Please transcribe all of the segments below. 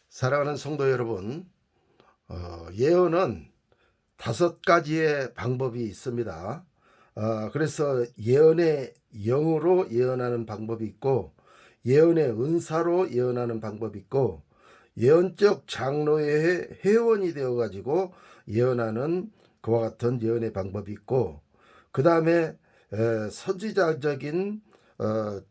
사랑하는 성도 여러분, 예언은 5가지의 방법이 있습니다. 그래서 예언의 영으로 예언하는 방법이 있고, 예언의 은사로 예언하는 방법이 있고, 예언적 장로의 회원이 되어가지고 예언하는 그와 같은 예언의 방법이 있고, 그 다음에 선지자적인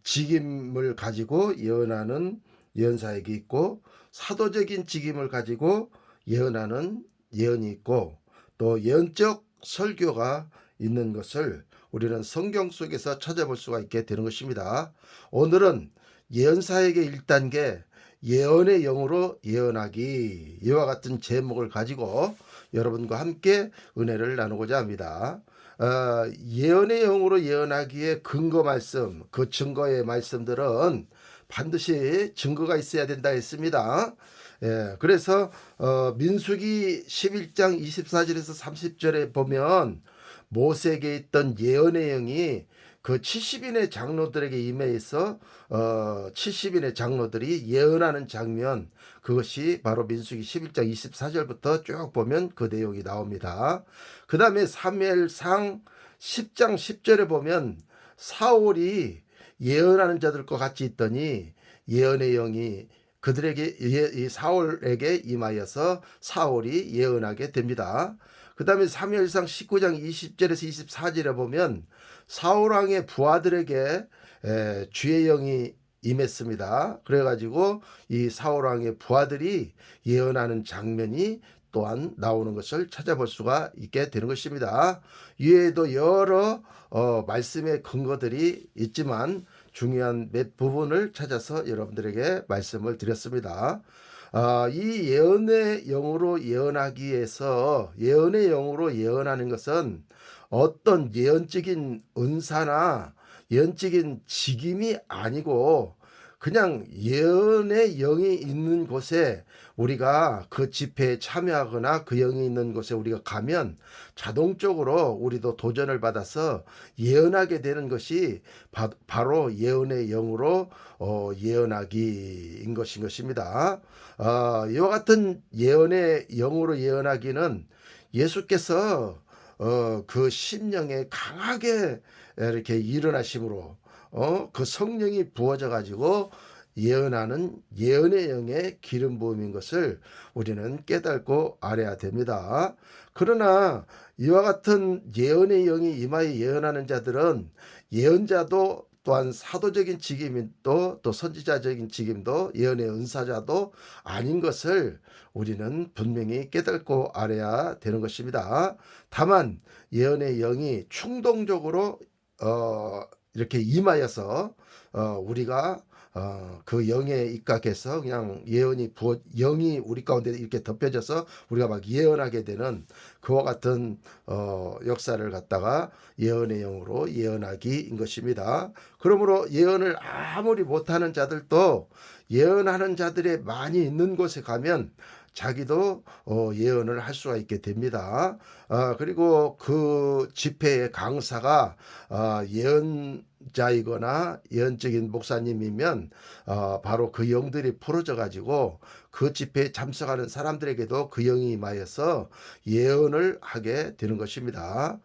직임을 가지고 예언하는 예언사역이 있고, 사도적인 직임을 가지고 예언하는 예언이 있고, 또 예언적 설교가 있는 것을 우리는 성경 속에서 찾아볼 수가 있게 되는 것입니다. 오늘은 예언사역의 1단계 예언의 영으로 예언하기, 이와 같은 제목을 가지고 여러분과 함께 은혜를 나누고자 합니다. 예언의 영으로 예언하기에 근거 말씀, 그 증거의 말씀들은 반드시 증거가 있어야 된다 했습니다. 그래서 민수기 11장 24절에서 30절에 보면 모세에게 있던 예언의 영이 그 70인의 장로들에게 임해서 70인의 장로들이 예언하는 장면, 그것이 바로 민수기 11장 24절부터 쭉 보면 그 내용이 나옵니다. 그 다음에 사무엘상 10장 10절에 보면 사울이 예언하는 자들과 같이 있더니 예언의 영이 그들에게 이 사울에게 임하여서 사울이 예언하게 됩니다. 그 다음에 사무엘상 19장 20절에서 24절에 보면 사울왕의 부하들에게 주의 영이 임했습니다. 그래가지고 이 사울왕의 부하들이 예언하는 장면이 또한 나오는 것을 찾아볼 수가 있게 되는 것입니다. 이외에도 여러 말씀의 근거들이 있지만 중요한 몇 부분을 찾아서 여러분들에게 말씀을 드렸습니다. 이 예언의 영으로 예언하기 위해서, 예언의 영으로 예언하는 것은 어떤 예언적인 은사나 예언적인 직임이 아니고 그냥 예언의 영이 있는 곳에 우리가 그 집회에 참여하거나 그 영이 있는 곳에 우리가 가면 자동적으로 우리도 도전을 받아서 예언하게 되는 것이 바로 예언의 영으로 예언하기인 것입니다. 이와 같은 예언의 영으로 예언하기는 예수께서 그 심령에 강하게 이렇게 일어나심으로 그 성령이 부어져 가지고 예언하는 예언의 영의 기름 부음인 것을 우리는 깨닫고 알아야 됩니다. 그러나 이와 같은 예언의 영이 임하여 예언하는 자들은 예언자도 또한 사도적인 직임도 또 선지자적인 직임도 예언의 은사자도 아닌 것을 우리는 분명히 깨닫고 알아야 되는 것입니다. 다만 예언의 영이 충동적으로 이렇게 임하여서 우리가 그 영에 입각해서 그냥 영이 우리 가운데 이렇게 덮여져서 우리가 막 예언하게 되는 그와 같은 역사를 갖다가 예언의 영으로 예언하기인 것입니다. 그러므로 예언을 아무리 못하는 자들도 예언하는 자들이 많이 있는 곳에 가면 자기도 예언을 할 수가 있게 됩니다. 그리고 그 집회의 강사가 예언자이거나 예언적인 목사님이면 바로 그 영들이 풀어져 가지고 그 집회에 참석하는 사람들에게도 그 영이 임하여서 예언을 하게 되는 것입니다.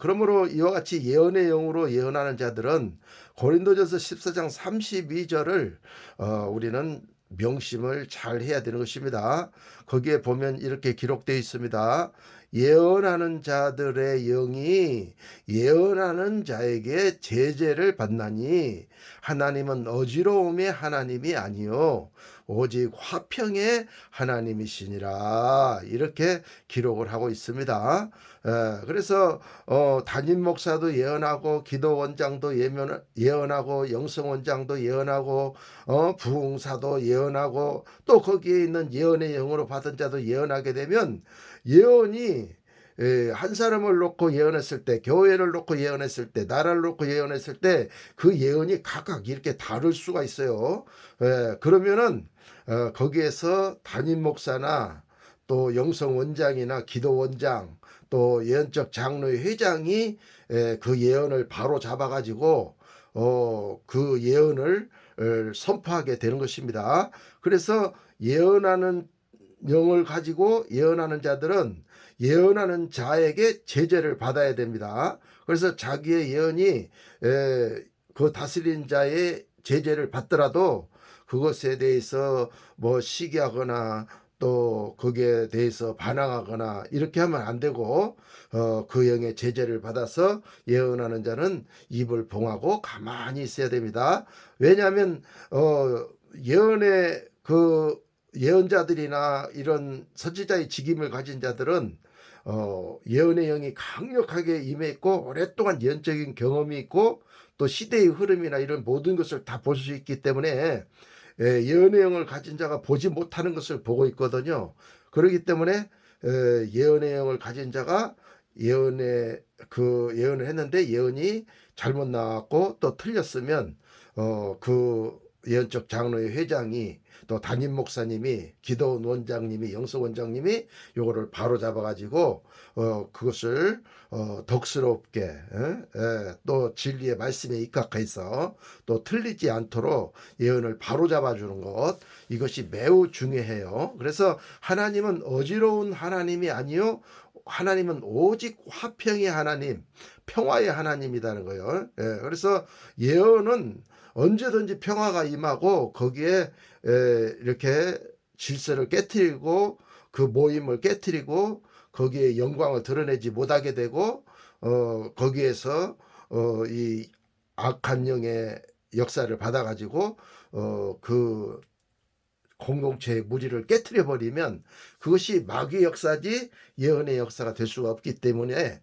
그러므로 이와 같이 예언의 영으로 예언하는 자들은 고린도전서 14장 32절을 우리는 명심을 잘 해야 되는 것입니다. 거기에 보면 이렇게 기록되어 있습니다. 예언하는 자들의 영이 예언하는 자에게 제재를 받나니 하나님은 어지러움의 하나님이 아니요 오직 화평의 하나님이시니라, 이렇게 기록을 하고 있습니다. 그래서 담임 목사도 예언하고 기도원장도 예언하고 영성원장도 예언하고 부흥사도 예언하고 또 거기에 있는 예언의 영으로 받은 자도 예언하게 되면 예언이 한 사람을 놓고 예언했을 때, 교회를 놓고 예언했을 때, 나라를 놓고 예언했을 때 그 예언이 각각 이렇게 다를 수가 있어요. 그러면은 거기에서 담임 목사나 또 영성 원장이나 기도 원장 또 예언적 장로의 회장이 그 예언을 바로 잡아가지고 그 예언을 선포하게 되는 것입니다. 그래서 예언하는 영을 가지고 예언하는 자들은 예언하는 자에게 제재를 받아야 됩니다. 그래서 자기의 예언이 그 다스린 자의 제재를 받더라도 그것에 대해서 뭐 시기하거나 또 거기에 대해서 반항하거나 이렇게 하면 안 되고 그 영의 제재를 받아서 예언하는 자는 입을 봉하고 가만히 있어야 됩니다. 왜냐하면 예언의 그 예언자들이나 이런 선지자의 직임을 가진 자들은 예언의 영이 강력하게 임했고 오랫동안 예언적인 경험이 있고 또 시대의 흐름이나 이런 모든 것을 다 볼 수 있기 때문에 예언의 영을 가진 자가 보지 못하는 것을 보고 있거든요. 그렇기 때문에 예언의 영을 가진 자가 예언을 했는데 예언이 잘못 나왔고 또 틀렸으면 그 예언적 장로의 회장이 또 담임 목사님이 기도원 원장님이 영서 원장님이 요거를 바로 잡아가지고 그것을 덕스럽게 또 진리의 말씀에 입각해서 또 틀리지 않도록 예언을 바로 잡아주는 것, 이것이 매우 중요해요. 그래서 하나님은 어지러운 하나님이 아니요 하나님은 오직 화평의 하나님, 평화의 하나님이라는 거예요. 그래서 예언은 언제든지 평화가 임하고 거기에 이렇게 질서를 깨트리고 그 모임을 깨트리고 거기에 영광을 드러내지 못하게 되고 거기에서 이 악한 영의 역사를 받아가지고 그 공동체의 무리를 깨트려 버리면 그것이 마귀의 역사지 예언의 역사가 될 수가 없기 때문에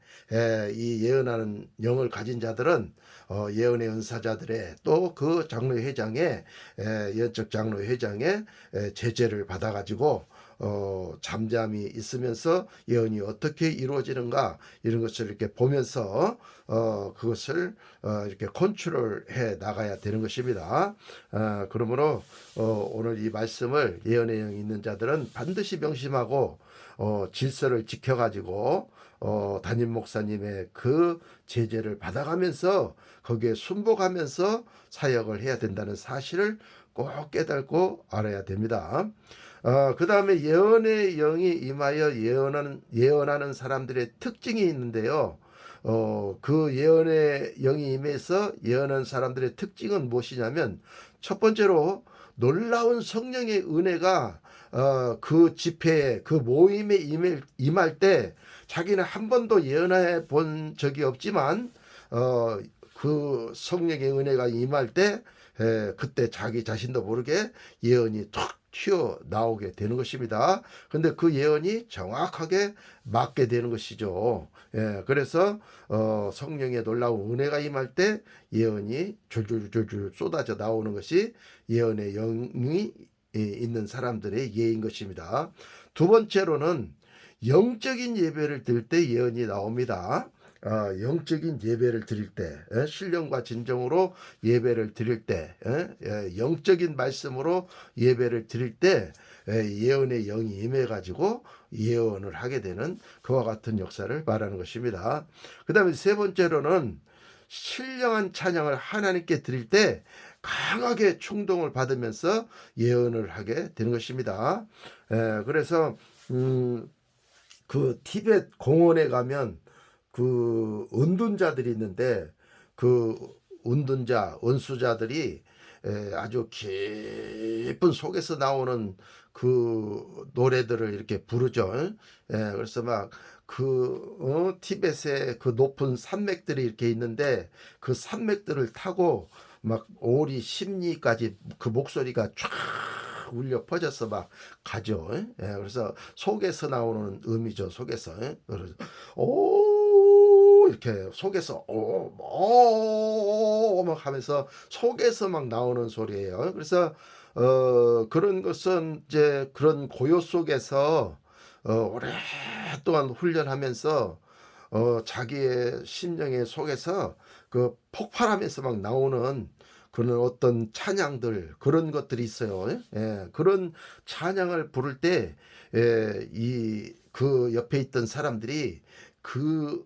이 예언하는 영을 가진 자들은 예언의 은사자들의 또 그 장로회장의 예언적 장로회장의 제재를 받아가지고 잠잠히 있으면서 예언이 어떻게 이루어지는가 이런 것을 이렇게 보면서 그것을 이렇게 컨트롤해 나가야 되는 것입니다. 그러므로 오늘 이 말씀을 예언의 영이 있는 자들은 반드시 명심하고 질서를 지켜가지고 담임 목사님의 그 제재를 받아가면서 거기에 순복하면서 사역을 해야 된다는 사실을 꼭 깨닫고 알아야 됩니다. 그 다음에 예언의 영이 임하여 예언하는 사람들의 특징이 있는데요. 그 예언의 영이 임해서 예언하는 사람들의 특징은 무엇이냐면 첫 번째로 놀라운 성령의 은혜가 그 집회에 그 모임에 임할 때 자기는 한 번도 예언해 본 적이 없지만 그 성령의 은혜가 임할 때 그때 자기 자신도 모르게 예언이 툭 튀어나오게 되는 것입니다. 근데 그 예언이 정확하게 맞게 되는 것이죠. 그래서 성령의 놀라운 은혜가 임할 때 예언이 줄줄줄줄 쏟아져 나오는 것이 예언의 영이 있는 사람들의 예인 것입니다. 두 번째로는 영적인 예배를 드릴 때 예언이 나옵니다. 영적인 예배를 드릴 때 신령과 진정으로 예배를 드릴 때 영적인 말씀으로 예배를 드릴 때 예언의 영이 임해가지고 예언을 하게 되는 그와 같은 역사를 말하는 것입니다. 그 다음에 세 번째로는 신령한 찬양을 하나님께 드릴 때 강하게 충동을 받으면서 예언을 하게 되는 것입니다. 그래서 그 티벳 공원에 가면 그 은둔자들이 있는데 그 은수자들이 아주 깊은 속에서 나오는 그 노래들을 이렇게 부르죠. 그래서 막 그 티벳의 그 높은 산맥들이 이렇게 있는데 그 산맥들을 타고 막 오리 심리까지 그 목소리가 쫙 울려 퍼져서 막 가죠. 그래서 속에서 나오는 음이죠. 속에서. 그래서 오 이렇게 속에서 막 하면서 속에서 막 나오는 소리예요. 그래서 그런 것은 이제 그런 고요 속에서 오랫동안 훈련하면서 자기의 심령의 속에서 그 폭발하면서 막 나오는 그런 어떤 찬양들 그런 것들이 있어요. 그런 찬양을 부를 때 이 그 옆에 있던 사람들이 그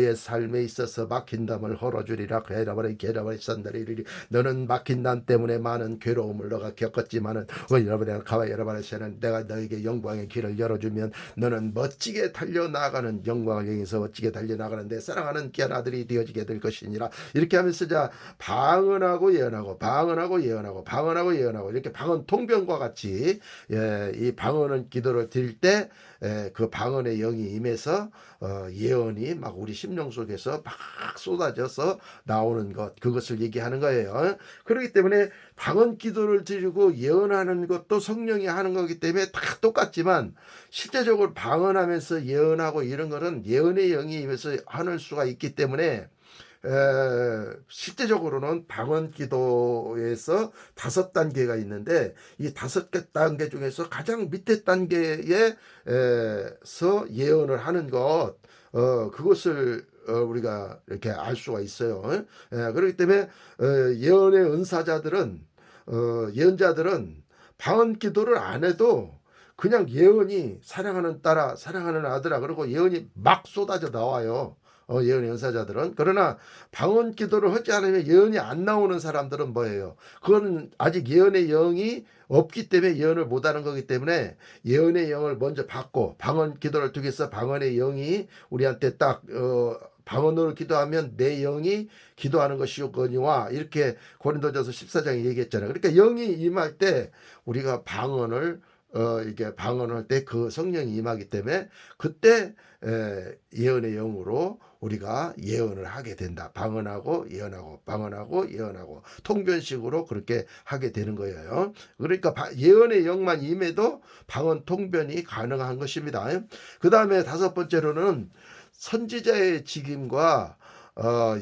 너의 삶에 있어서 막힌 담을 헐어주리라. 괴로버리 산다리리. 너는 막힌 담 때문에 많은 괴로움을 너가 겪었지만은 여러분의 가와 여러분의 내가 너에게 영광의 길을 열어주면 너는 멋지게 달려나가는 영광을 향해서 멋지게 달려나가는데 사랑하는 귀한 아들이 되어지게 될 것이니라. 이렇게 하면서 자 방언하고 예언하고 방언하고 예언하고 방언하고 예언하고 이렇게 방언 통변과 같이 이 방언은 기도를 드릴 때 그 방언의 영이 임해서 예언이 막 우리 심령 속에서 막 쏟아져서 나오는 것 그것을 얘기하는 거예요. 그렇기 때문에 방언 기도를 드리고 예언하는 것도 성령이 하는 거기 때문에 다 똑같지만 실제적으로 방언하면서 예언하고 이런 거는 예언의 영이 임해서 하는 수가 있기 때문에 실제적으로는 방언 기도에서 5단계가 있는데 이 5단계 중에서 가장 밑에 단계에서 예언을 하는 것 그것을 우리가 이렇게 알 수가 있어요. 그렇기 때문에 예언의 은사자들은 예언자들은 방언 기도를 안 해도 그냥 예언이 사랑하는 딸아 사랑하는 아들아 그러고 예언이 막 쏟아져 나와요. 예언의 연사자들은. 그러나 방언 기도를 하지 않으면 예언이 안 나오는 사람들은 뭐예요? 그거는 아직 예언의 영이 없기 때문에 예언을 못하는 거기 때문에 예언의 영을 먼저 받고 방언 기도를 통해서 방언의 영이 우리한테 딱 방언으로 기도하면 내 영이 기도하는 것이거니와 이렇게 고린도전서 14장에 얘기했잖아요. 그러니까 영이 임할 때 우리가 방언을 이게 방언할 때 그 성령이 임하기 때문에 그때 예언의 영으로 우리가 예언을 하게 된다. 방언하고 예언하고 방언하고 예언하고 통변식으로 그렇게 하게 되는 거예요. 그러니까 예언의 영만 임해도 방언 통변이 가능한 것입니다. 그 다음에 다섯 번째로는 선지자의 직임과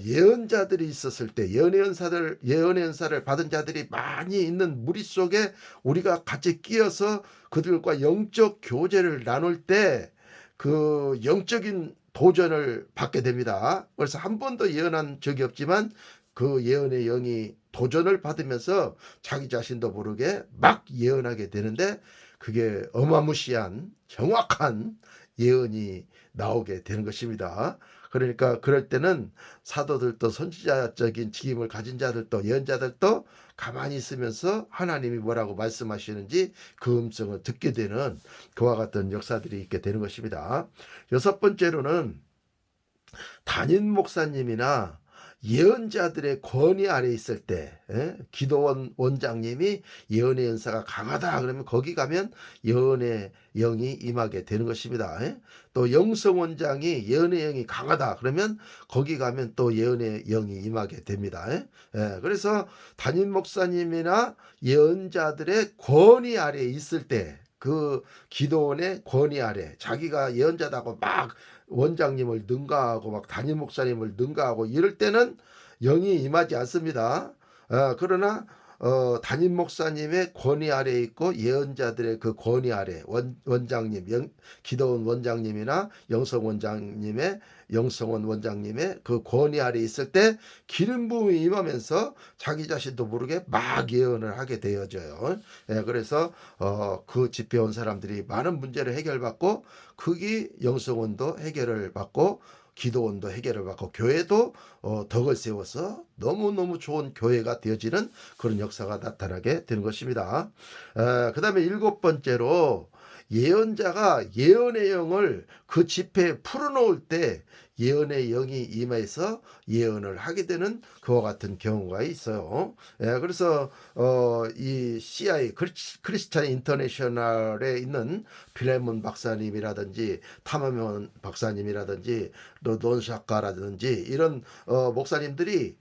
예언자들이 있었을 때 예언의 연사를 받은 자들이 많이 있는 무리 속에 우리가 같이 끼어서 그들과 영적 교제를 나눌 때 그 영적인 도전을 받게 됩니다. 그래서 한 번도 예언한 적이 없지만 그 예언의 영이 도전을 받으면서 자기 자신도 모르게 막 예언하게 되는데 그게 어마무시한 정확한 예언이 나오게 되는 것입니다. 그러니까 그럴 때는 사도들도 선지자적인 직임을 가진 자들도 예언자들도 가만히 있으면서 하나님이 뭐라고 말씀하시는지 그 음성을 듣게 되는 그와 같은 역사들이 있게 되는 것입니다. 여섯 번째로는 담임 목사님이나 예언자들의 권위 아래 있을 때 기도원 원장님이 예언의 연사가 강하다 그러면 거기 가면 예언의 영이 임하게 되는 것입니다. 또 영성 원장이 예언의 영이 강하다 그러면 거기 가면 또 예언의 영이 임하게 됩니다. 그래서 담임 목사님이나 예언자들의 권위 아래 있을 때 그 기도원의 권위 아래 자기가 예언자다고 막 원장님을 능가하고 막 담임 목사님을 능가하고 이럴 때는 영이 임하지 않습니다. 그러나 담임 목사님의 권위 아래에 있고 예언자들의 그 권위 아래 원장님 기도원 원장님이나 영성원 원장님의 그 권위 아래에 있을 때 기름 부음이 임하면서 자기 자신도 모르게 막 예언을 하게 되어져요. 그래서 그 집회 온 사람들이 많은 문제를 해결받고 거기 영성원도 해결을 받고 기도원도 해결을 받고 교회도 덕을 세워서 너무너무 좋은 교회가 되어지는 그런 역사가 나타나게 되는 것입니다. 그 다음에 일곱 번째로 예언자가 예언의 영을 그 집회에 풀어놓을 때 예언의 영이 임해서 예언을 하게 되는 그와 같은 경우가 있어요. 그래서 이 CI 크리스찬 인터내셔널에 있는 필레몬 박사님이라든지 타마면 박사님이라든지 또 논샤카라든지 이런 목사님들이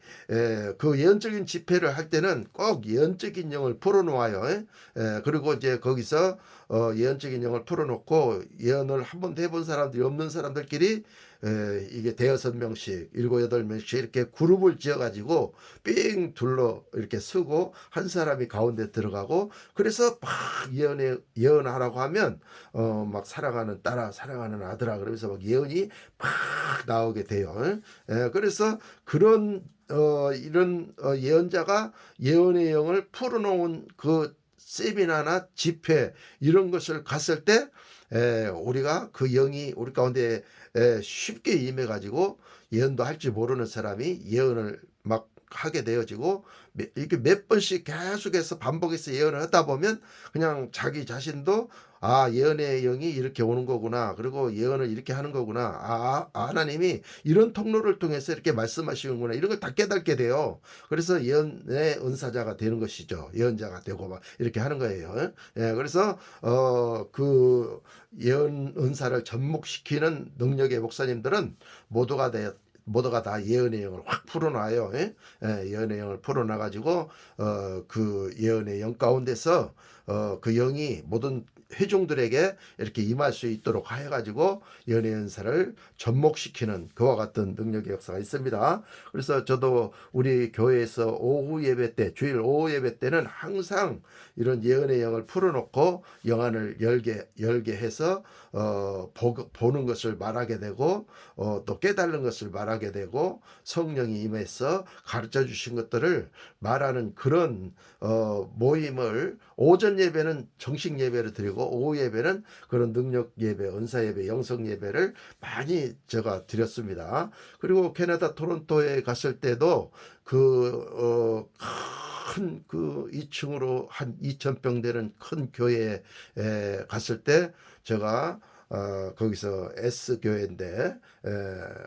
그 예언적인 집회를 할 때는 꼭 예언적인 영을 풀어놓아요. 그리고 이제 거기서 예언적인 영을 풀어놓고 예언을 한 번도 해본 사람들이 없는 사람들끼리 이게 대여섯 명씩 7-8명씩 이렇게 그룹을 지어가지고 삥 둘러 이렇게 서고 한 사람이 가운데 들어가고 그래서 막 예언하라고 하면 막 사랑하는 딸아 사랑하는 아들아 그러면서 막 예언이 막 나오게 돼요. 그래서 그런 이런 예언자가 예언의 영을 풀어놓은 그 세미나나 집회 이런 것을 갔을 때 우리가 그 영이 우리 가운데 쉽게 임해가지고 예언도 할 줄 모르는 사람이 예언을 막 하게 되어지고 이렇게 몇 번씩 계속해서 반복해서 예언을 하다 보면 그냥 자기 자신도 예언의 영이 이렇게 오는 거구나. 그리고 예언을 이렇게 하는 거구나. 하나님이 이런 통로를 통해서 이렇게 말씀하시는구나. 이런 걸 다 깨닫게 돼요. 그래서 예언의 은사자가 되는 것이죠. 예언자가 되고 막 이렇게 하는 거예요. 그래서 그 예언 은사를 접목시키는 능력의 목사님들은 모두가 다 예언의 영을 확 풀어놔요. 예언의 영을 풀어놔가지고 그 예언의 영 가운데서 그 영이 모든 회중들에게 이렇게 임할 수 있도록 해가지고 예언의 연사를 접목시키는 그와 같은 능력의 역사가 있습니다. 그래서 저도 우리 교회에서 오후 예배 때 주일 오후 예배 때는 항상 이런 예언의 영을 풀어놓고 영안을 열게 해서 보는 것을 말하게 되고 또 깨달는 것을 말하게 되고 성령이 임해서 가르쳐 주신 것들을 말하는 그런 모임을 오전 예배는 정식 예배를 드리고 드리고 오후 예배는 그런 능력 예배, 은사 예배, 영성 예배를 많이 제가 드렸습니다. 그리고 캐나다 토론토에 갔을 때도 큰 2층으로 한 2,000평 되는 큰 교회에 갔을 때 제가 거기서 S 교회인데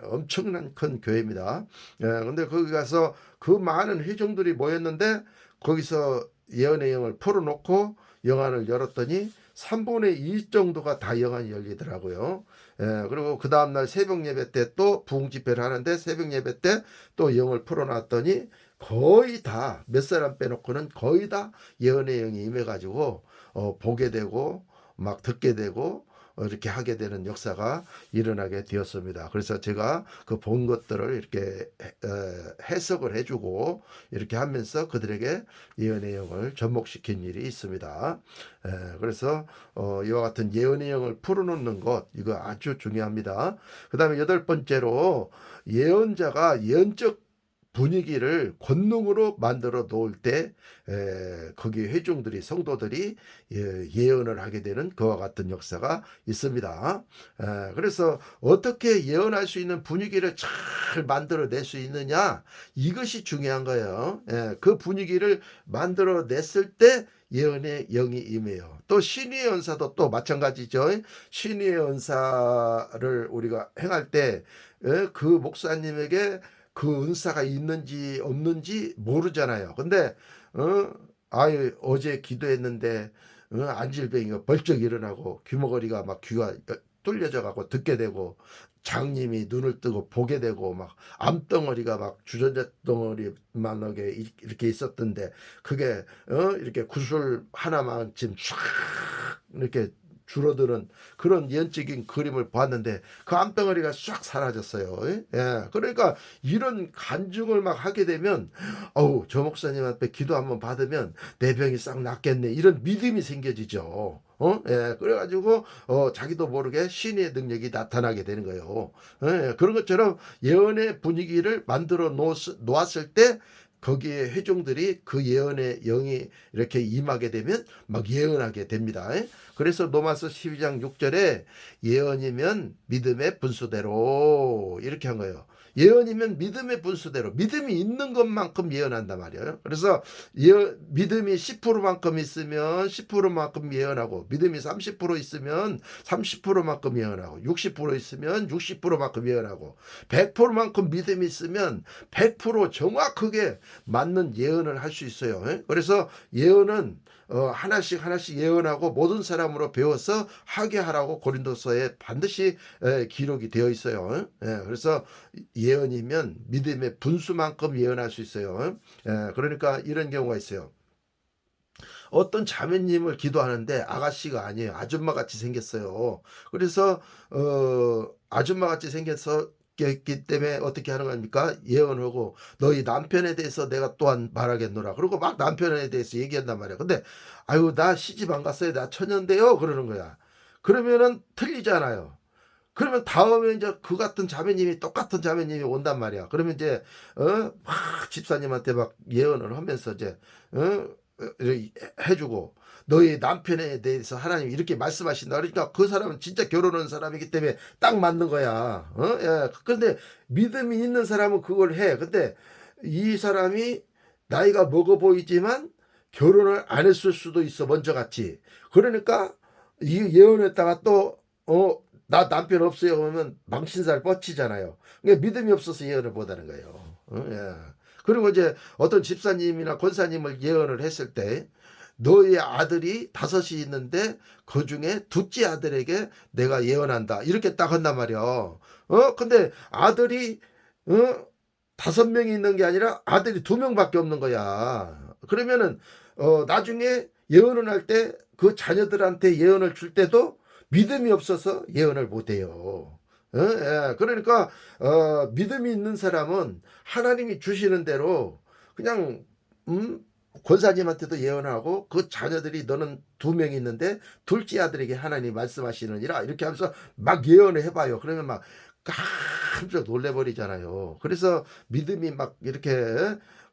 엄청난 큰 교회입니다. 근데 거기 가서 그 많은 회중들이 모였는데 거기서 예언의 영을 풀어놓고 영안을 열었더니 3분의 2 정도가 다 영안이 열리더라고요. 그리고 그 다음날 새벽 예배 때 또 부흥 집회를 하는데 새벽 예배 때 또 영을 풀어놨더니 거의 다 몇 사람 빼놓고는 거의 다 예언의 영이 임해가지고 보게 되고 막 듣게 되고 이렇게 하게 되는 역사가 일어나게 되었습니다. 그래서 제가 그 본 것들을 이렇게 해석을 해주고 이렇게 하면서 그들에게 예언의 영을 접목시킨 일이 있습니다. 그래서 이와 같은 예언의 영을 풀어놓는 것 이거 아주 중요합니다. 그 다음에 8번째로 예언자가 예언적 분위기를 권능으로 만들어 놓을 때 거기 회중들이 성도들이 예언을 하게 되는 그와 같은 역사가 있습니다. 그래서 어떻게 예언할 수 있는 분위기를 잘 만들어 낼 수 있느냐 이것이 중요한 거예요. 그 분위기를 만들어 냈을 때 예언의 영이 임해요. 또 신의 연사도 또 마찬가지죠. 신의 연사를 우리가 행할 때 그 목사님에게 그 은사가 있는지 없는지 모르잖아요. 근데 어제 기도했는데 안질병이가 벌쩍 일어나고 귀머거리가 막 귀가 뚫려져 가고 듣게 되고 장님이 눈을 뜨고 보게 되고 막 암덩어리가 막 주전자 덩어리만하게 이렇게 있었던데 그게 이렇게 구슬 하나만쯤 쫙 이렇게 줄어드는 그런 예언적인 그림을 봤는데 그 암덩어리가 싹 사라졌어요. 예. 그러니까 이런 간증을 막 하게 되면 저 목사님한테 기도 한번 받으면 내 병이 싹 낫겠네 이런 믿음이 생겨지죠. 예, 그래가지고 자기도 모르게 신의 능력이 나타나게 되는 거예요. 예, 그런 것처럼 예언의 분위기를 만들어 놓았을 때 거기에 회중들이 그 예언의 영이 이렇게 임하게 되면 막 예언하게 됩니다. 그래서 로마서 12장 6절에 예언이면 믿음의 분수대로 이렇게 한 거예요. 예언이면 믿음의 분수대로 믿음이 있는 것만큼 예언한단 말이에요. 그래서 믿음이 10%만큼 있으면 10%만큼 예언하고 믿음이 30% 있으면 30%만큼 예언하고 60% 있으면 60%만큼 예언하고 100%만큼 믿음이 있으면 100% 정확하게 맞는 예언을 할 수 있어요. 그래서 예언은 하나씩 예언하고 모든 사람으로 배워서 하게 하라고 고린도서에 반드시 기록이 되어 있어요. 그래서 예언이면 믿음의 분수만큼 예언할 수 있어요. 그러니까 이런 경우가 있어요. 어떤 자매님을 기도하는데 아가씨가 아니에요. 아줌마같이 생겼어요. 그래서 아줌마같이 생겨서 기 때문에 어떻게 하는 겁니까? 예언하고 너희 남편에 대해서 내가 또한 말하겠노라. 그리고 막 남편에 대해서 얘기한단 말이야. 근데 아유 나 시집 안 갔어요. 나 처녀인데요. 그러는 거야. 그러면은 틀리잖아요. 그러면 다음에 이제 그 같은 자매님이 똑같은 자매님이 온단 말이야. 그러면 이제 막 집사님한테 막 예언을 하면서 이제 이렇게 해주고 너희 남편에 대해서 하나님 이렇게 말씀하신다. 그러니까 그 사람은 진짜 결혼한 사람이기 때문에 딱 맞는 거야. 예. 그런데 믿음이 있는 사람은 그걸 해. 근데 이 사람이 나이가 먹어 보이지만 결혼을 안 했을 수도 있어. 먼저 같이. 그러니까 이 예언했다가 또 나 남편 없어요 그러면 망신살 뻗치잖아요. 그러니까 믿음이 없어서 예언을 못하는 거예요. 예. 그리고 이제 어떤 집사님이나 권사님을 예언을 했을 때 너의 아들이 5이 있는데 그 중에 둘째 아들에게 내가 예언한다 이렇게 딱 한단 말이야. 근데 아들이 5명이 있는 게 아니라 아들이 2명밖에 없는 거야. 그러면은 나중에 예언을 할 때 그 자녀들한테 예언을 줄 때도 믿음이 없어서 예언을 못해요. 예. 그러니까 믿음이 있는 사람은 하나님이 주시는 대로 그냥 권사님한테도 예언하고 그 자녀들이 너는 2명 있는데 둘째 아들에게 하나님 말씀하시느니라 이렇게 하면서 막 예언을 해봐요. 그러면 막 깜짝 놀래버리잖아요. 그래서 믿음이 막 이렇게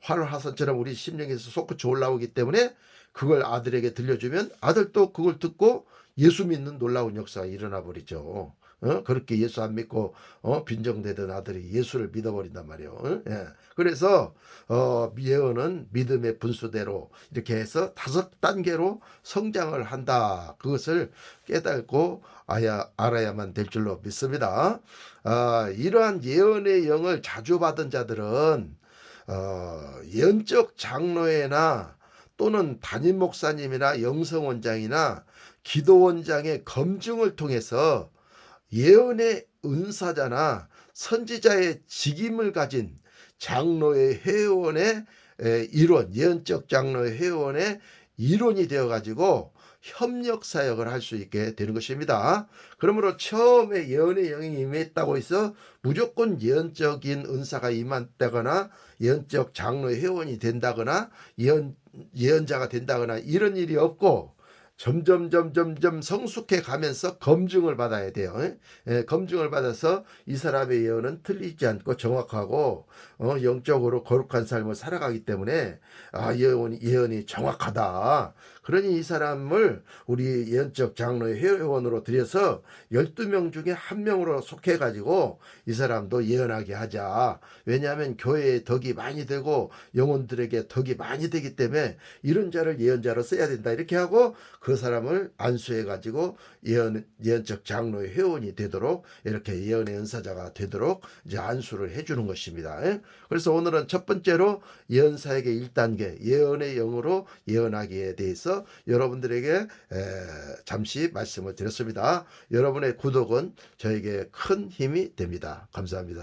활화산처럼 우리 심령에서 솟구쳐 올라오기 때문에 그걸 아들에게 들려주면 아들도 그걸 듣고 예수 믿는 놀라운 역사가 일어나 버리죠. 그렇게 예수 안 믿고 빈정대던 아들이 예수를 믿어버린단 말이에요. 예. 그래서 예언은 믿음의 분수대로 이렇게 해서 5단계로 성장을 한다. 그것을 깨닫고 알아야만 될 줄로 믿습니다. 이러한 예언의 영을 자주 받은 자들은 예언적 장로회나 또는 담임 목사님이나 영성원장이나 기도원장의 검증을 통해서 예언의 은사자나 선지자의 직임을 가진 장로의 회원의 일원, 예언적 장로의 회원의 일원이 되어 가지고 협력 사역을 할 수 있게 되는 것입니다. 그러므로 처음에 예언의 영이 임했다고 해서 무조건 예언적인 은사가 임한다거나 예언적 장로의 회원이 된다거나 예언자가 된다거나 이런 일이 없고 점점 성숙해 가면서 검증을 받아야 돼요. 검증을 받아서 이 사람의 예언은 틀리지 않고 정확하고 영적으로 거룩한 삶을 살아가기 때문에 예언이 정확하다. 그러니 이 사람을 우리 예언적 장로의 회원으로 들여서 12명 중에 1명으로 속해 가지고 이 사람도 예언하게 하자. 왜냐하면 교회에 덕이 많이 되고 영혼들에게 덕이 많이 되기 때문에 이런 자를 예언자로 써야 된다. 이렇게 하고 그 사람을 안수해 가지고 예언적 장로의 회원이 되도록 이렇게 예언의 은사자가 되도록 이제 안수를 해주는 것입니다. 그래서 오늘은 첫 번째로 예언사역의 1단계 예언의 영으로 예언하기에 대해서 여러분들에게 잠시 말씀을 드렸습니다. 여러분의 구독은 저에게 큰 힘이 됩니다. 감사합니다.